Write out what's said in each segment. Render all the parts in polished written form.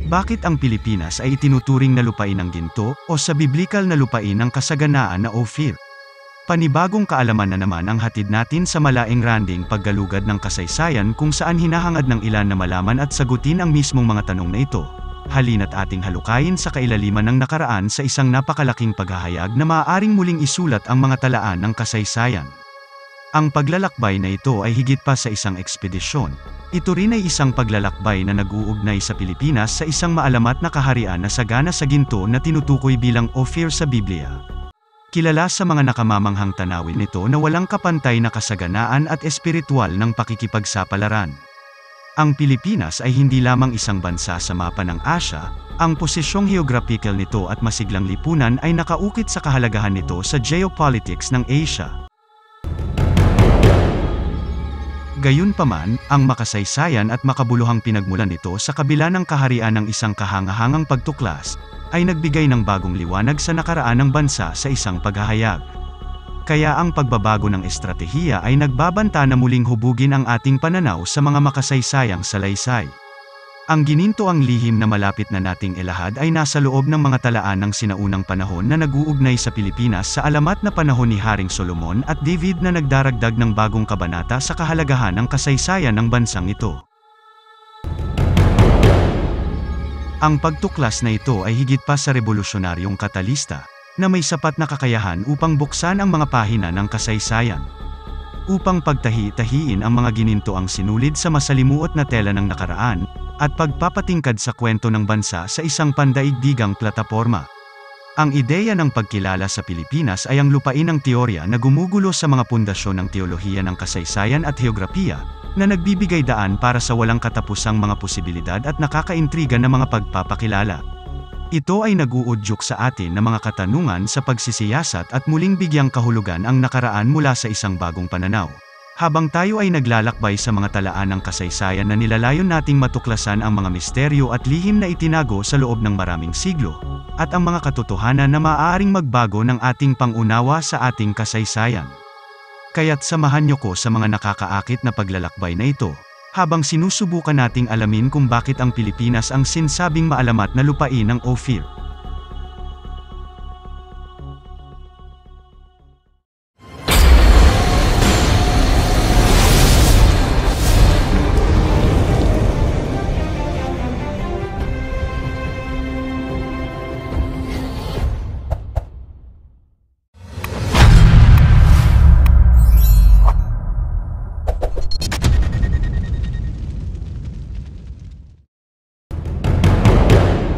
Bakit ang Pilipinas ay itinuturing na lupain ng ginto o sa biblikal na lupain ng kasaganaan na Ophir? Panibagong kaalaman na naman ang hatid natin sa malaing-randing paggalugad ng kasaysayan kung saan hinahangad ng ilan na malaman at sagutin ang mismong mga tanong na ito. Halina't ating halukayin sa kailaliman ng nakaraan sa isang napakalaking paghahayag na maaaring muling isulat ang mga talaan ng kasaysayan. Ang paglalakbay na ito ay higit pa sa isang ekspedisyon. Ito rin ay isang paglalakbay na nag-uugnay sa Pilipinas sa isang maalamat na kaharian na sagana sa ginto na tinutukoy bilang Ophir sa Biblia. Kilala sa mga nakamamanghang tanawin nito na walang kapantay na kasaganaan at espiritual ng pakikipagsapalaran. Ang Pilipinas ay hindi lamang isang bansa sa mapa ng Asya, ang posisyong geographical nito at masiglang lipunan ay nakaukit sa kahalagahan nito sa geopolitics ng Asia. Gayunpaman, ang makasaysayan at makabuluhang pinagmulan nito sa kabila ng kaharian ng isang kahangahangang pagtuklas, ay nagbigay ng bagong liwanag sa nakaraan ng bansa sa isang paghahayag. Kaya ang pagbabago ng estratehiya ay nagbabanta na muling hubugin ang ating pananaw sa mga makasaysayang salaysay. Ang gininto ang lihim na malapit na nating ilahad ay nasa loob ng mga talaan ng sinaunang panahon na nag-uugnay sa Pilipinas sa alamat na panahon ni Haring Solomon at David na nagdaragdag ng bagong kabanata sa kahalagahan ng kasaysayan ng bansang ito. Ang pagtuklas na ito ay higit pa sa revolusyonaryong katalista, na may sapat na kakayahan upang buksan ang mga pahina ng kasaysayan. Upang pagtahi-tahiin ang mga gininto ang sinulid sa masalimuot na tela ng nakaraan, at pagpapatingkad sa kwento ng bansa sa isang pandaigdigang plataporma. Ang ideya ng pagkilala sa Pilipinas ay ang lupain ng teorya na gumugulo sa mga pundasyon ng teolohiya ng kasaysayan at heograpiya, na nagbibigay daan para sa walang katapusang mga posibilidad at nakakaintriga na mga pagpapakilala. Ito ay nag-uudyok sa atin ng mga katanungan sa pagsisiyasat at muling bigyang kahulugan ang nakaraan mula sa isang bagong pananaw. Habang tayo ay naglalakbay sa mga talaan ng kasaysayan na nilalayon nating matuklasan ang mga misteryo at lihim na itinago sa loob ng maraming siglo, at ang mga katotohanan na maaaring magbago ng ating pangunawa sa ating kasaysayan. Kaya't samahan niyo ko sa mga nakakaakit na paglalakbay na ito, habang sinusubukan nating alamin kung bakit ang Pilipinas ang sinsabing maalamat na lupain ng Ophir.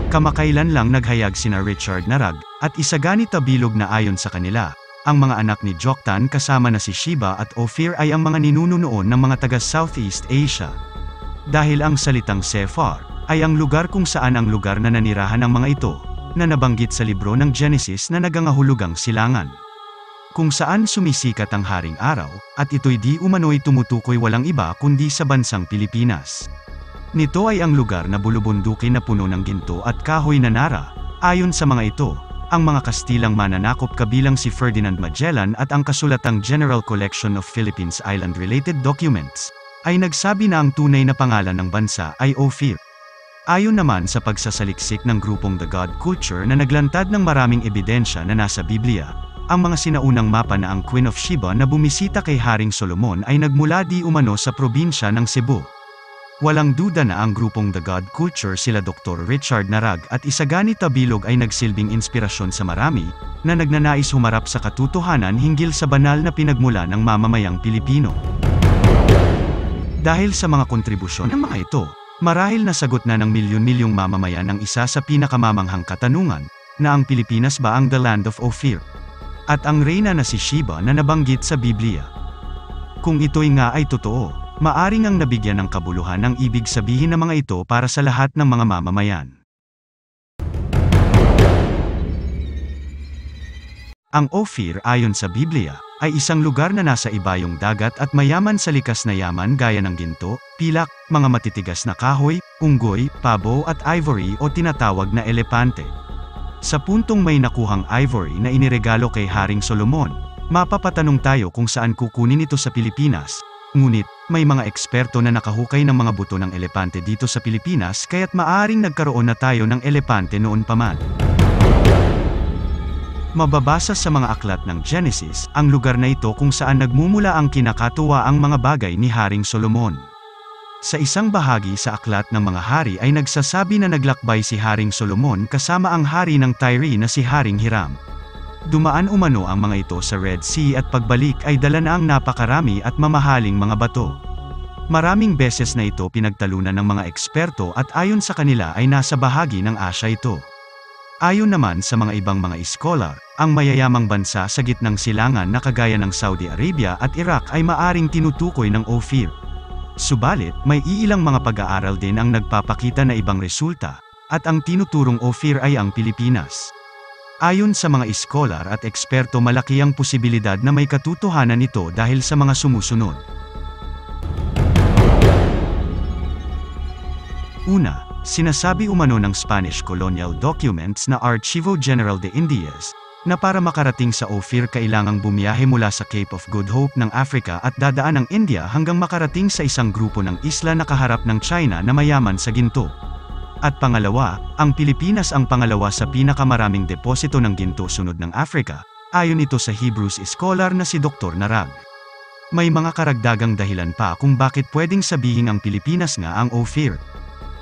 Kamakailan lang naghayag sina Richard Narag, at Isagani Tabilog na ayon sa kanila, ang mga anak ni Joktan kasama na si Sheba at Ophir ay ang mga ninuno noon ng mga taga Southeast Asia. Dahil ang salitang Sephar, ay ang lugar kung saan ang lugar na nanirahan ng mga ito, na nabanggit sa libro ng Genesis na nagangahulugang silangan. Kung saan sumisikat ang haring araw, at ito'y di umano'y tumutukoy walang iba kundi sa bansang Pilipinas. Nito ay ang lugar na bulubundukin na puno ng ginto at kahoy na nara. Ayon sa mga ito, ang mga Kastilang mananakop kabilang si Ferdinand Magellan at ang kasulatang General Collection of Philippines Island-related Documents, ay nagsabi na ang tunay na pangalan ng bansa ay Ophir. Ayon naman sa pagsasaliksik ng grupong The God Culture na naglantad ng maraming ebidensya na nasa Biblia, ang mga sinaunang mapa na ang Queen of Sheba na bumisita kay Haring Solomon ay nagmula di umano sa probinsya ng Cebu. Walang duda na ang grupong The God Culture sila Dr. Richard Narag at Isagani Tabilog ay nagsilbing inspirasyon sa marami, na nagnanais humarap sa katotohanan hinggil sa banal na pinagmula ng mamamayang Pilipino. Dahil sa mga kontribusyon ng mga ito, marahil nasagot na ng milyon-milyong mamamayan ang isa sa pinakamamanghang katanungan, na ang Pilipinas ba ang the land of Ophir? At ang reyna na si Sheba na nabanggit sa Biblia. Kung ito'y nga ay totoo, maaring ang nabigyan ng kabuluhan ang ibig sabihin ng mga ito para sa lahat ng mga mamamayan. Ang Ophir ayon sa Biblia, ay isang lugar na nasa ibayong dagat at mayaman sa likas na yaman gaya ng ginto, pilak, mga matitigas na kahoy, unggoy, pabo at ivory o tinatawag na elepante. Sa puntong may nakuhang ivory na iniregalo kay Haring Solomon, mapapatanong tayo kung saan kukunin ito sa Pilipinas. Ngunit, May mga eksperto na nakahukay ng mga buto ng elepante dito sa Pilipinas kaya't maaaring nagkaroon na tayo ng elepante noon pa man. Mababasa sa mga aklat ng Genesis, ang lugar na ito kung saan nagmumula ang kinakatuwaang mga bagay ni Haring Solomon. Sa isang bahagi sa aklat ng mga hari ay nagsasabi na naglakbay si Haring Solomon kasama ang hari ng Tyre na si Haring Hiram. Dumaan umano ang mga ito sa Red Sea at pagbalik ay dala na ang napakarami at mamahaling mga bato. Maraming beses na ito pinagtalunan ng mga eksperto at ayon sa kanila ay nasa bahagi ng Asya ito. Ayon naman sa mga ibang mga iskolar, ang mayayamang bansa sa gitnang silangan na kagaya ng Saudi Arabia at Iraq ay maaring tinutukoy ng Ophir. Subalit, may iilang mga pag-aaral din ang nagpapakita na ibang resulta, at ang tinuturong Ophir ay ang Pilipinas. Ayon sa mga iskolar at eksperto malaki ang posibilidad na may katotohanan ito dahil sa mga sumusunod. Una, sinasabi umano ng Spanish colonial documents na Archivo General de Indias, na para makarating sa Ophir kailangang bumiyahe mula sa Cape of Good Hope ng Africa at dadaan ng India hanggang makarating sa isang grupo ng isla na kaharap ng China na mayaman sa ginto. At pangalawa, ang Pilipinas ang pangalawa sa pinakamaraming deposito ng ginto sunod ng Africa, ayon ito sa Hebrews scholar na si Dr. Narag. May mga karagdagang dahilan pa kung bakit pwedeng sabihin ang Pilipinas nga ang Ophir.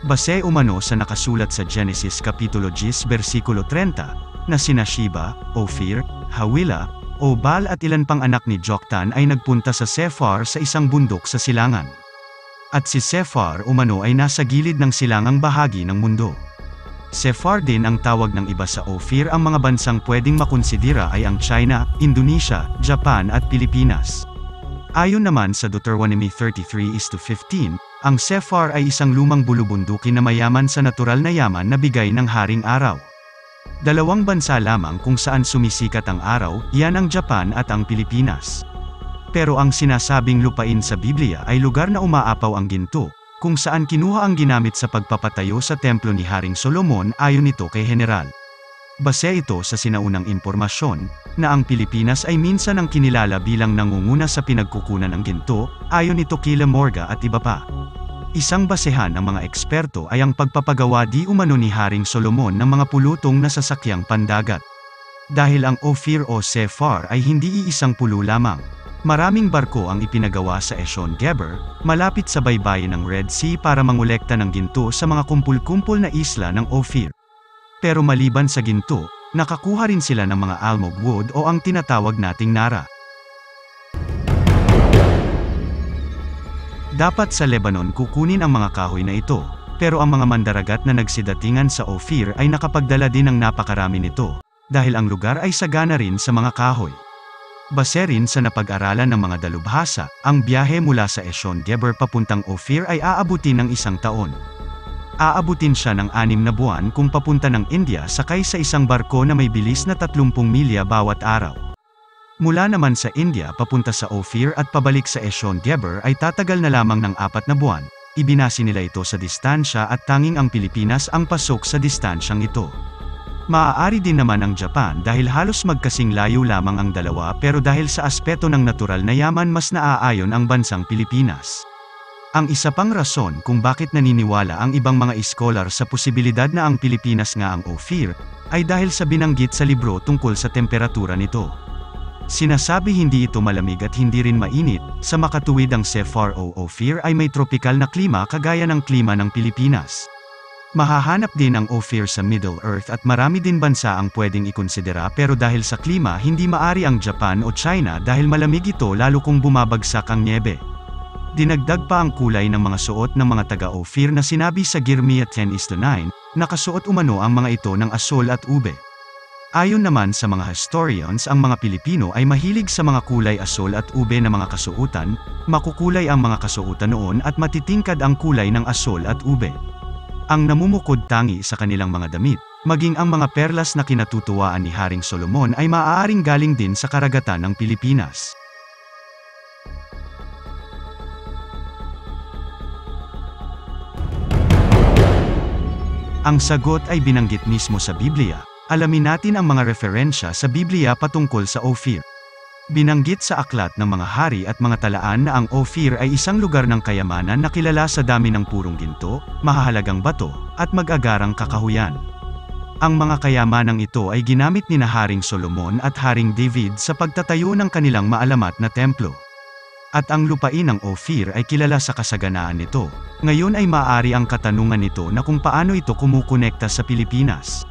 Base umano sa nakasulat sa Genesis Kapitulo 10 versikulo 30, na sina Sheba, Ophir, Hawila, Obal at ilan pang anak ni Joktan ay nagpunta sa Sephar sa isang bundok sa silangan. At si Sephar umano ay nasa gilid ng silangang bahagi ng mundo. Sephar din ang tawag ng iba sa Ophir. Ang mga bansang pwedeng makonsidera ay ang China, Indonesia, Japan at Pilipinas. Ayon naman sa Deuteronomy 33:15, ang Sephar ay isang lumang bulubunduki na mayaman sa natural na yaman na bigay ng Haring Araw. Dalawang bansa lamang kung saan sumisikat ang araw, iyan ang Japan at ang Pilipinas. Pero ang sinasabing lupain sa Biblia ay lugar na umaapaw ang ginto, kung saan kinuha ang ginamit sa pagpapatayo sa templo ni Haring Solomon ayon nito kay General. Base ito sa sinaunang impormasyon, na ang Pilipinas ay minsan ang kinilala bilang nangunguna sa pinagkukunan ng ginto, ayon nito kila Morga at iba pa. Isang basehan ng mga eksperto ay ang pagpapagawa di umano ni Haring Solomon ng mga pulutong na sasakyang pandagat. Dahil ang Ophir o Sephar ay hindi iisang pulo lamang. Maraming barko ang ipinagawa sa Ezion Geber, malapit sa baybayin ng Red Sea para mangolekta ng ginto sa mga kumpul-kumpul na isla ng Ophir. Pero maliban sa ginto, nakakuha rin sila ng mga almog wood o ang tinatawag nating nara. Dapat sa Lebanon kukunin ang mga kahoy na ito, pero ang mga mandaragat na nagsidatingan sa Ophir ay nakapagdala din ng napakarami nito, dahil ang lugar ay sagana rin sa mga kahoy. Base rin sa napag-aralan ng mga dalubhasa, ang biyahe mula sa Ezion Geber papuntang Ophir ay aabutin ng 1 taon. Aabutin siya ng 6 na buwan kung papunta ng India sakay sa isang barko na may bilis na 30 milya bawat araw. Mula naman sa India papunta sa Ophir at pabalik sa Ezion Geber ay tatagal na lamang ng 4 na buwan. Ibinase nila ito sa distansya at tanging ang Pilipinas ang pasok sa distansyang ito. Maaari din naman ang Japan dahil halos magkasing layo lamang ang dalawa pero dahil sa aspeto ng natural na yaman mas naaayon ang bansang Pilipinas. Ang isa pang rason kung bakit naniniwala ang ibang mga iskolar sa posibilidad na ang Pilipinas nga ang Ophir, ay dahil sa binanggit sa libro tungkol sa temperatura nito. Sinasabi hindi ito malamig at hindi rin mainit, sa makatuwid ang Sephar o Ophir ay may tropikal na klima kagaya ng klima ng Pilipinas. Mahahanap din ang Ophir sa Middle Earth at marami din bansa ang pwedeng ikonsidera pero dahil sa klima hindi maari ang Japan o China dahil malamig ito lalo kung bumabagsak ang niebe. Dinagdag pa ang kulay ng mga suot ng mga taga-Ophir na sinabi sa Girmia 10:9, nakasuot umano ang mga ito ng asol at ube. Ayon naman sa mga historians ang mga Pilipino ay mahilig sa mga kulay asol at ube na mga kasuotan, makukulay ang mga kasuotan noon at matitingkad ang kulay ng asol at ube. Ang namumukod tangi sa kanilang mga damit, maging ang mga perlas na kinatutuwaan ni Haring Solomon ay maaaring galing din sa karagatan ng Pilipinas. Ang sagot ay binanggit mismo sa Biblia. Alamin natin ang mga referensya sa Biblia patungkol sa Ophir. Binanggit sa aklat ng mga hari at mga talaan na ang Ophir ay isang lugar ng kayamanan na kilala sa dami ng purong ginto, mahahalagang bato, at mag-agarang kakahuyan. Ang mga kayamanang ito ay ginamit ni na Haring Solomon at Haring David sa pagtatayo ng kanilang maalamat na templo. At ang lupain ng Ophir ay kilala sa kasaganaan nito. Ngayon ay maaari ang katanungan nito na kung paano ito kumukonekta sa Pilipinas.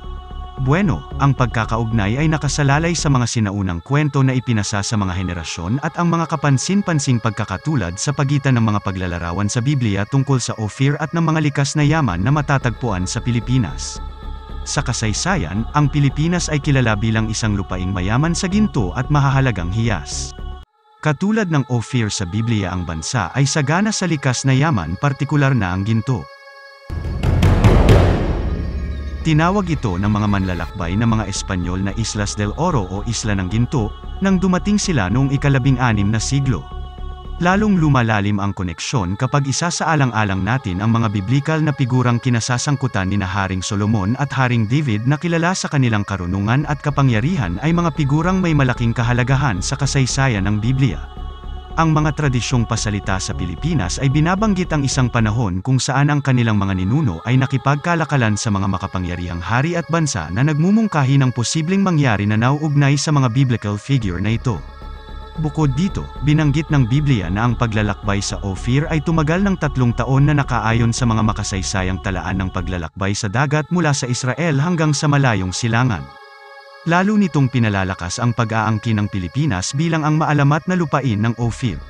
Bueno, ang pagkakaugnay ay nakasalalay sa mga sinaunang kwento na ipinasa sa mga henerasyon at ang mga kapansin-pansing pagkakatulad sa pagitan ng mga paglalarawan sa Biblia tungkol sa Ophir at ng mga likas na yaman na matatagpuan sa Pilipinas. Sa kasaysayan, ang Pilipinas ay kilala bilang isang lupaing mayaman sa ginto at mahahalagang hiyas. Katulad ng Ophir sa Biblia, ang bansa ay sagana sa likas na yaman, partikular na ang ginto. Tinawag ito ng mga manlalakbay na mga Espanyol na Islas del Oro o Isla ng Ginto, nang dumating sila noong ika-16 na siglo. Lalong lumalalim ang koneksyon kapag isasaalang-alang natin ang mga biblikal na figurang kinasasangkutan ni na Haring Solomon at Haring David na kilala sa kanilang karunungan at kapangyarihan ay mga figurang may malaking kahalagahan sa kasaysayan ng Biblia. Ang mga tradisyong pasalita sa Pilipinas ay binabanggit ang isang panahon kung saan ang kanilang mga ninuno ay nakipagkalakalan sa mga makapangyarihang hari at bansa na nagmumungkahi ng posibleng mangyari na nauugnay sa mga biblical figure na ito. Bukod dito, binanggit ng Biblia na ang paglalakbay sa Ophir ay tumagal ng 3 taon na nakaayon sa mga makasaysayang talaan ng paglalakbay sa dagat mula sa Israel hanggang sa malayong silangan. Lalo nitong pinalalakas ang pag-aangkin ng Pilipinas bilang ang maalamat na lupain ng Ophir.